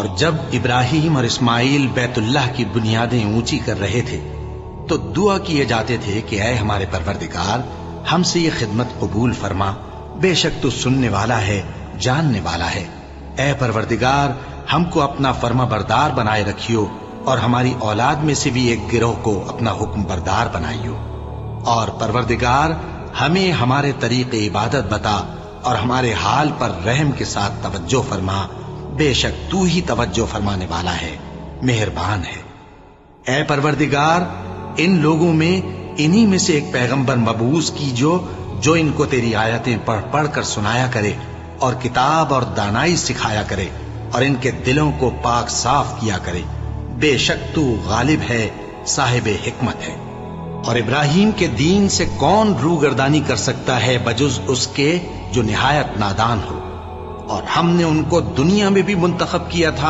اور جب ابراہیم اور اسماعیل بیت اللہ کی بنیادیں اونچی کر رہے تھے تو دعا کیے جاتے تھے کہ اے ہمارے پروردگار ہم سے یہ خدمت قبول فرما، بے شک تو سننے والا ہے، جاننے والا ہے۔ اے پروردگار ہم کو اپنا فرما بردار بنائے رکھیو اور ہماری اولاد میں سے بھی ایک گروہ کو اپنا حکم بردار بنائیو، اور پروردگار ہمیں ہمارے طریق عبادت بتا اور ہمارے حال پر رحم کے ساتھ توجہ فرما، بے شک تو ہی توجہ فرمانے والا ہے، مہربان ہے۔ اے پروردگار ان لوگوں میں انہی میں سے ایک پیغمبر مبعوث کیجو جو ان کو تیری آیتیں پڑھ پڑھ کر سنایا کرے اور کتاب اور دانائی سکھایا کرے اور ان کے دلوں کو پاک صاف کیا کرے، بے شک تو غالب ہے، صاحب حکمت ہے۔ اور ابراہیم کے دین سے کون روگردانی کر سکتا ہے بجز اس کے جو نہایت نادان ہو، اور ہم نے ان کو دنیا میں بھی منتخب کیا تھا